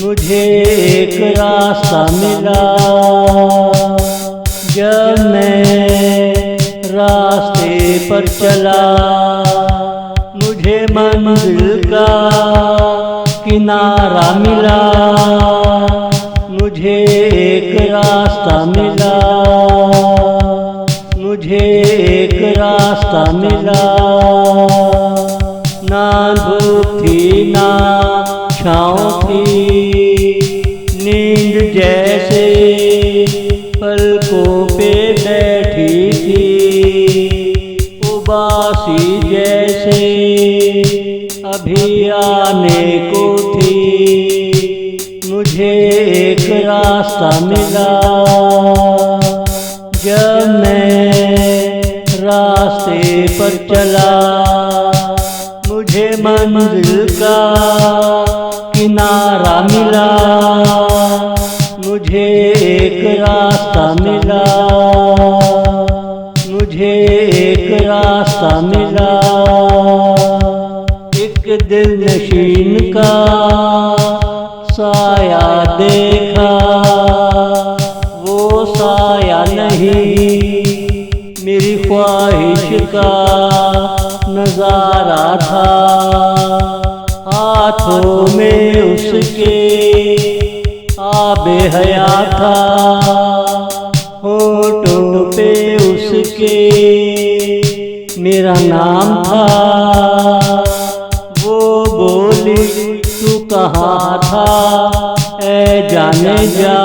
मुझे एक रास्ता मिला। जब मैं रास्ते पर चला, मुझे मंजिल का किनारा मिला। मुझे एक रास्ता मिला, मुझे एक रास्ता मिला। ना धूप थी ना छाँव थी, नींद जैसे पलकों पे बैठी थी। उबासी जैसे अभी आने को थी। मुझे एक रास्ता मिला। जब मैं रास्ते पर चला, मुझे मंजिल का किनारा मिला। मुझे एक रास्ता मिला, मुझे एक रास्ता मिला। एक दिलनशीन का साया देखा, वो साया नहीं मेरी ख्वाहिश का नजारा था। हाथों में उसके आबे हयात था, होठों पे उसके मेरा नाम था। वो बोली तू कहाँ था ऐ जाने जा,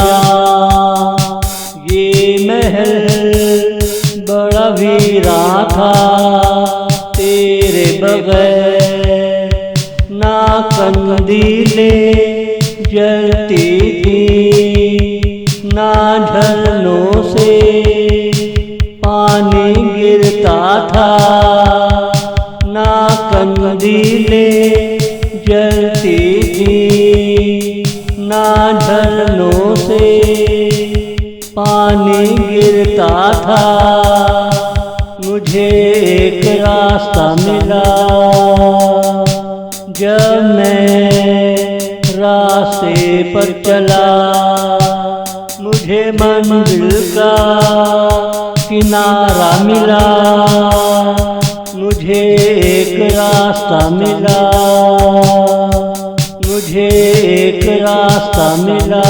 ये महल बड़ा वीरा था तेरे बगैर। ना कंदीलें जलती थी, ना झरनों से पानी गिरता था। ना कंदीलें जलती थी, ना झरनों से पानी गिरता था। मुझे एक रास्ता मिला। जब मैं रास्ते पर चला, मुझे मंजिल का किनारा मिला। मुझे एक रास्ता मिला, मुझे एक रास्ता मिला।